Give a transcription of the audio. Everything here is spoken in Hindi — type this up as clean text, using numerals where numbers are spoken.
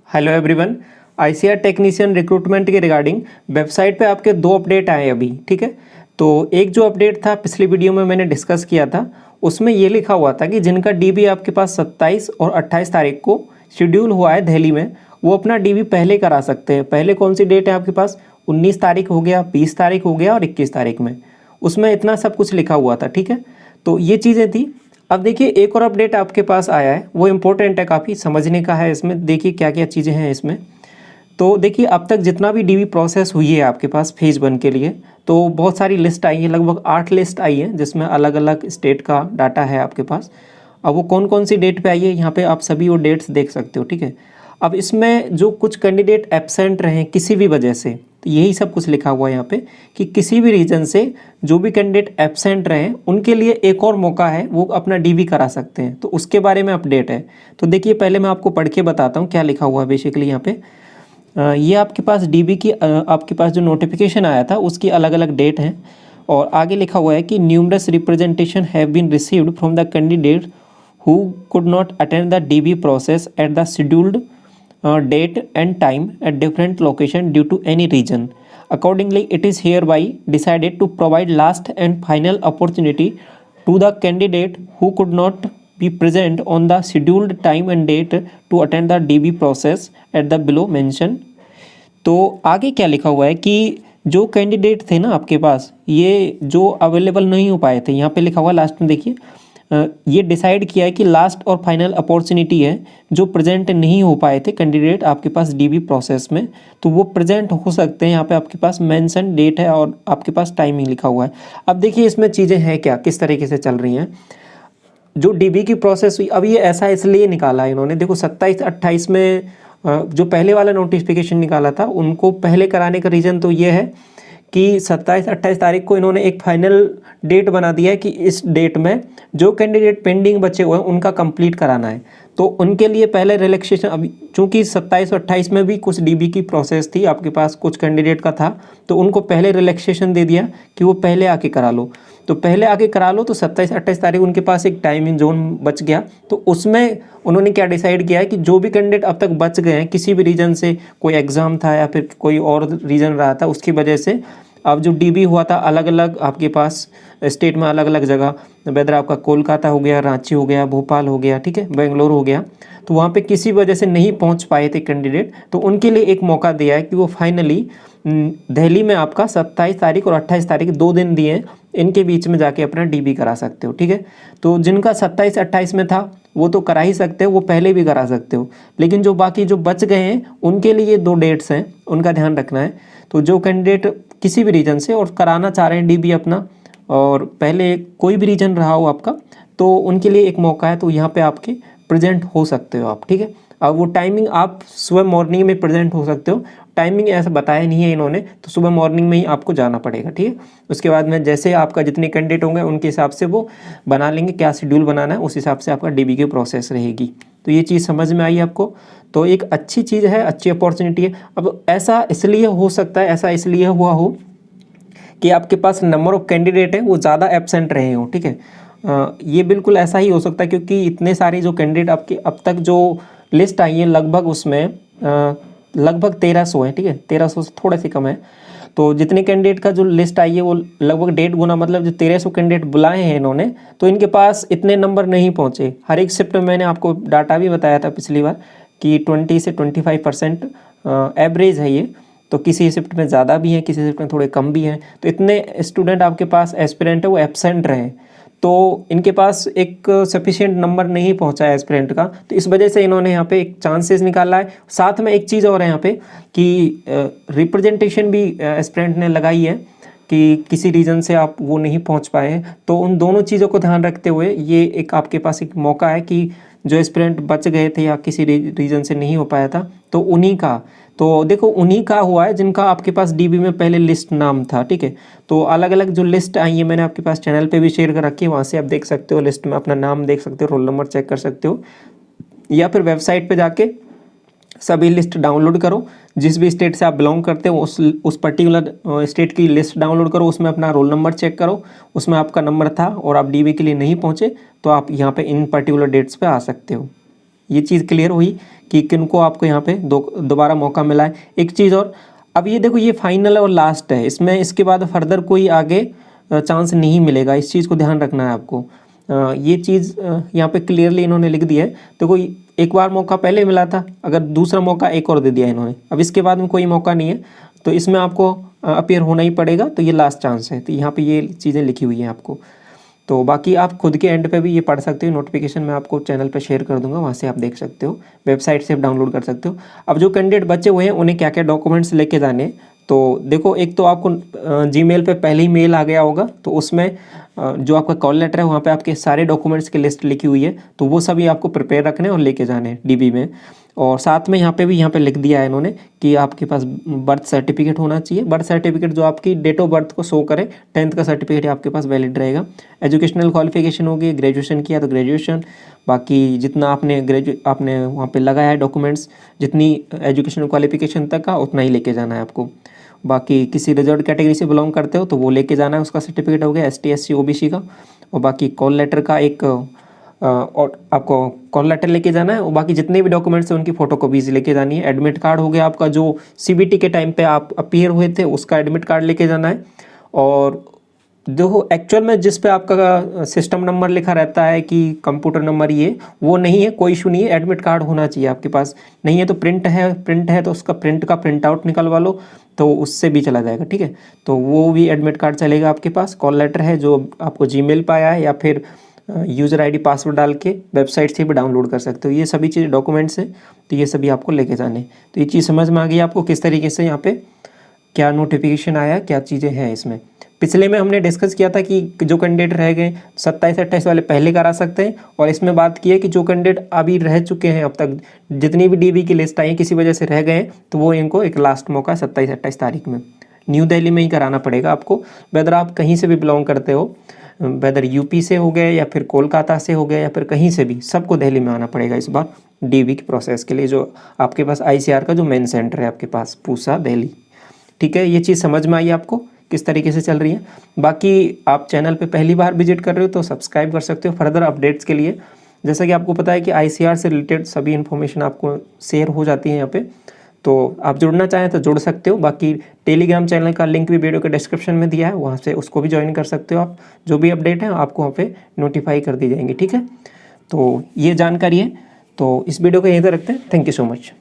Hello everyone. ICR technician recruitment के रिगार्डिंग वेबसाइट पे आपके दो अपडेट आए अभी, ठीक है। तो एक जो अपडेट था पिछली वीडियो में मैंने डिस्कस किया था, उसमें ये लिखा हुआ था कि जिनका डीबी आपके पास 27 और 28 तारीख को शेड्यूल हुआ है दिल्ली में, वो अपना डीबी पहले करा सकते हैं। पहले कौन सी डेट है आपके पास? 19 तारीख हो गया, 20 तारीख हो गया और 21 तारीख में, उसमें इतना सब कुछ लिखा हुआ था, ठीक है। तो ये चीज़ें थी। अब देखिए एक और अपडेट आपके पास आया है, वो इम्पोर्टेंट है, काफ़ी समझने का है। इसमें देखिए क्या क्या चीज़ें हैं इसमें। तो देखिए अब तक जितना भी डीबी प्रोसेस हुई है आपके पास फेज़ 1 के लिए, तो बहुत सारी लिस्ट आई है, लगभग 8 लिस्ट आई है, जिसमें अलग अलग स्टेट का डाटा है आपके पास। अब वो कौन कौन सी डेट पे आई है, यहाँ पे आप सभी वो डेट्स देख सकते हो, ठीक है। अब इसमें जो कुछ कैंडिडेट एब्सेंट रहे किसी भी वजह से, तो यही सब कुछ लिखा हुआ है यहाँ पे कि किसी भी रीजन से जो भी कैंडिडेट एब्सेंट रहे उनके लिए एक और मौका है, वो अपना डीबी करा सकते हैं। तो उसके बारे में अपडेट है। तो देखिए पहले मैं आपको पढ़ के बताता हूँ क्या लिखा हुआ है बेसिकली यहाँ पे। ये आपके पास डीबी की आपके पास जो नोटिफिकेशन आया था उसकी अलग अलग डेट हैं, और आगे लिखा हुआ है कि numerous representation have been received from the candidate who could not attend the DB process at the scheduled date and time at different location due to any reason. Accordingly, it is hereby decided to provide last and final opportunity to the candidate who could not be present on the scheduled time and date to attend the DB process at the below mentioned. तो आगे क्या लिखा हुआ है कि जो कैंडिडेट थे ना आपके पास, ये जो अवेलेबल नहीं हो पाए थे, यहाँ पे लिखा हुआ लास्ट में देखिए, ये डिसाइड किया है कि लास्ट और फाइनल अपॉर्चुनिटी है, जो प्रेजेंट नहीं हो पाए थे कैंडिडेट आपके पास डीबी प्रोसेस में, तो वो प्रेजेंट हो सकते हैं। यहाँ पे आपके पास मेंशन डेट है और आपके पास टाइमिंग लिखा हुआ है। अब देखिए इसमें चीज़ें हैं क्या, किस तरीके से चल रही हैं जो डीबी की प्रोसेस हुई। अब ये ऐसा इसलिए निकाला है इन्होंने, देखो 27-28 में जो पहले वाला नोटिफिकेशन निकाला था उनको पहले कराने का रीज़न तो ये है कि 27-28 तारीख को इन्होंने एक फाइनल डेट बना दिया है कि इस डेट में जो कैंडिडेट पेंडिंग बचे हुए हैं उनका कंप्लीट कराना है। तो उनके लिए पहले रिलैक्सेशन, अभी चूंकि 27 और 28 में भी कुछ डीबी की प्रोसेस थी आपके पास, कुछ कैंडिडेट का था, तो उनको पहले रिलैक्सेशन दे दिया कि वो पहले आके करा लो। तो पहले आके करा लो, तो 27-28 तारीख उनके पास एक टाइमिंग जोन बच गया। तो उसमें उन्होंने क्या डिसाइड किया है कि जो भी कैंडिडेट अब तक बच गए हैं किसी भी रीजन से, कोई एग्ज़ाम था या फिर कोई और रीज़न रहा था उसकी वजह से, अब जो डीबी हुआ था अलग अलग आपके पास स्टेट में, अलग अलग जगह, वेदर आपका कोलकाता हो गया, रांची हो गया, भोपाल हो गया, ठीक है, बेंगलोर हो गया, तो वहाँ पे किसी वजह से नहीं पहुँच पाए थे कैंडिडेट, तो उनके लिए एक मौका दिया है कि वो फाइनली दिल्ली में आपका 27 तारीख और 28 तारीख 2 दिन दिए हैं, इनके बीच में जाके अपना डीबी करा सकते हो, ठीक है। तो जिनका 27-28 में था वो तो करा ही सकते हो, वो पहले भी करा सकते हो, लेकिन जो बाकी जो बच गए हैं उनके लिए 2 डेट्स हैं, उनका ध्यान रखना है। तो जो कैंडिडेट किसी भी रीजन से और कराना चाह रहे हैं डीबी अपना, और पहले कोई भी रीजन रहा हो आपका, तो उनके लिए एक मौका है, तो यहाँ पे आपके प्रेजेंट हो सकते हो आप, ठीक है। अब वो टाइमिंग आप सुबह मॉर्निंग में प्रेजेंट हो सकते हो, टाइमिंग ऐसा बताया नहीं है इन्होंने, तो सुबह मॉर्निंग में ही आपको जाना पड़ेगा, ठीक है। उसके बाद में जैसे आपका जितने कैंडिडेट होंगे उनके हिसाब से वो बना लेंगे, क्या शेड्यूल बनाना है उस हिसाब से आपका डीबी की प्रोसेस रहेगी। तो ये चीज़ समझ में आई आपको, तो एक अच्छी चीज़ है, अच्छी अपॉर्चुनिटी है। अब ऐसा इसलिए हो सकता है, ऐसा इसलिए हुआ हो कि आपके पास नंबर ऑफ कैंडिडेट है वो ज़्यादा एब्सेंट रहे हो, ठीक है। ये बिल्कुल ऐसा ही हो सकता है क्योंकि इतने सारे जो कैंडिडेट आपके अब तक जो लिस्ट आई है लगभग उसमें लगभग 1300 है, ठीक है, 1300 से थोड़ा सी कम है। तो जितने कैंडिडेट का जो लिस्ट आई है वो लगभग 1.5 गुना, मतलब जो 1300 कैंडिडेट बुलाए हैं इन्होंने, तो इनके पास इतने नंबर नहीं पहुँचे। हर एक शिफ्ट में मैंने आपको डाटा भी बताया था पिछली बार कि 20 से 25% एवरेज है ये, तो किसी शिफ्ट में ज़्यादा भी हैं, किसी शिफ्ट में थोड़े कम भी हैं। तो इतने स्टूडेंट आपके पास एस्पिरेंट है वो एब्सेंट रहे, तो इनके पास एक सफिशिएंट नंबर नहीं पहुंचा है एस्पिरेंट का, तो इस वजह से इन्होंने यहाँ पे एक चांसेस निकाला है। साथ में एक चीज़ और है यहाँ पे कि रिप्रेजेंटेशन भी एस्पिरेंट ने लगाई है कि किसी रीज़न से आप वो नहीं पहुंच पाए हैं, तो उन दोनों चीज़ों को ध्यान रखते हुए ये एक आपके पास एक मौका है कि जो एस्पिरेंट बच गए थे या किसी रीज़न से नहीं हो पाया था, तो उन्हीं का, तो देखो उन्हीं का हुआ है जिनका आपके पास डीबी में पहले लिस्ट नाम था, ठीक है। तो अलग अलग जो लिस्ट आई है मैंने आपके पास चैनल पे भी शेयर कर रखी है, वहाँ से आप देख सकते हो, लिस्ट में अपना नाम देख सकते हो, रोल नंबर चेक कर सकते हो, या फिर वेबसाइट पे जाके सभी लिस्ट डाउनलोड करो। जिस भी स्टेट से आप बिलोंग करते हो उस पर्टिकुलर स्टेट की लिस्ट डाउनलोड करो, उसमें अपना रोल नंबर चेक करो, उसमें आपका नंबर था और आप डीबी के लिए नहीं पहुँचे, तो आप यहाँ पे इन पर्टिकुलर डेट्स पे आ सकते हो। ये चीज़ क्लियर हुई कि किनको आपको यहाँ पे दोबारा मौका मिला है। एक चीज़ और, अब ये देखो ये फाइनल और लास्ट है, इसमें इसके बाद फर्दर कोई आगे चांस नहीं मिलेगा, इस चीज़ को ध्यान रखना है आपको। ये चीज़ यहाँ पे क्लियरली इन्होंने लिख दी है। तो कोई एक बार मौका पहले मिला था, अगर दूसरा मौका एक और दे दिया इन्होंने, अब इसके बाद में कोई मौका नहीं है, तो इसमें आपको अपीयर होना ही पड़ेगा, तो ये लास्ट चांस है। तो यहाँ पे ये चीज़ें लिखी हुई हैं आपको। तो बाकी आप खुद के एंड पे भी ये पढ़ सकते हो, नोटिफिकेशन मैं आपको चैनल पे शेयर कर दूंगा, वहाँ से आप देख सकते हो, वेबसाइट से आप डाउनलोड कर सकते हो। अब जो कैंडिडेट बचे हुए हैं उन्हें क्या क्या डॉक्यूमेंट्स लेके जाने, तो देखो एक तो आपको जीमेल पे पहले ही मेल आ गया होगा, तो उसमें जो आपका कॉल लेटर है वहाँ पे आपके सारे डॉक्यूमेंट्स की लिस्ट लिखी हुई है, तो वो सभी आपको प्रिपेयर रखने और लेके जाने हैं डीबी में। और साथ में यहाँ पे भी यहाँ पे लिख दिया है इन्होंने कि आपके पास बर्थ सर्टिफिकेट होना चाहिए, बर्थ सर्टिफिकेट जो आपकी डेट ऑफ बर्थ को शो करे, 10th का सर्टिफिकेट आपके पास वैलिड रहेगा। एजुकेशनल क्वालिफिकेशन होगी, ग्रेजुएशन किया तो ग्रेजुएशन, बाकी जितना आपने वहाँ पे लगाया है डॉक्यूमेंट्स, जितनी एजुकेशनल क्वालिफिकेशन तक का उतना ही लेके जाना है आपको। बाकी किसी रिजर्व कैटेगरी से बिलोंग करते हो तो वो लेके जाना है, उसका सर्टिफिकेट हो गया, ST SC OBC का। और बाकी कॉल लेटर का एक और आपको कॉल लेटर लेके जाना है, और बाकी जितने भी डॉक्यूमेंट्स हैं उनकी फोटोकॉपीज लेके जानी है। एडमिट कार्ड हो गया आपका, जो CBT के टाइम पे आप अपीयर हुए थे उसका एडमिट कार्ड लेके जाना है। और जो एक्चुअल में जिस पे आपका सिस्टम नंबर लिखा रहता है कि कंप्यूटर नंबर, ये वो नहीं है, कोई इशू नहीं है, एडमिट कार्ड होना चाहिए आपके पास। नहीं है तो प्रिंट है तो उसका प्रिंट आउट निकलवा लो, तो उससे भी चला जाएगा, ठीक है। तो वो भी एडमिट कार्ड चलेगा आपके पास। कॉल लेटर है जो आपको जीमेल पे आया है, या फिर यूज़र ID पासवर्ड डाल के वेबसाइट से भी डाउनलोड कर सकते हो। ये सभी चीज़ डॉक्यूमेंट्स हैं, तो ये सभी आपको लेके जाने। तो ये चीज़ समझ में आ गई आपको किस तरीके से यहाँ पे क्या नोटिफिकेशन आया, क्या चीज़ें हैं इसमें। पिछले में हमने डिस्कस किया था कि जो कैंडिडेट रह गए 27-28 वाले पहले करा सकते हैं, और इसमें बात की है कि जो कैंडिडेट अभी रह चुके हैं, अब तक जितनी भी DB की लिस्ट आई है किसी वजह से रह गए हैं, तो वो इनको एक लास्ट मौका 27-28 तारीख में न्यू दिल्ली में ही कराना पड़ेगा आपको। वेदर आप कहीं से भी बिलोंग करते हो, वेदर UP से हो गए या फिर कोलकाता से हो गए या फिर कहीं से भी, सबको दिल्ली में आना पड़ेगा इस बार DB की प्रोसेस के लिए, जो आपके पास ICR का जो मेन सेंटर है आपके पास पूसा दिल्ली। ठीक है, ये चीज़ समझ में आई आपको किस तरीके से चल रही है। बाकी आप चैनल पे पहली बार विजिट कर रहे हो तो सब्सक्राइब कर सकते हो फर्दर अपडेट्स के लिए। जैसा कि आपको पता है कि ICR से रिलेटेड सभी इन्फॉर्मेशन आपको शेयर हो जाती है यहाँ पे, तो आप जुड़ना चाहें तो जुड़ सकते हो। बाकी टेलीग्राम चैनल का लिंक भी वीडियो के डिस्क्रिप्शन में दिया है, वहाँ से उसको भी ज्वाइन कर सकते हो आप। जो भी अपडेट है आपको वहाँ पे नोटिफाई कर दी जाएंगी, ठीक है। तो ये जानकारी है, तो इस वीडियो को यहीं तक रखते हैं। Thank you so much.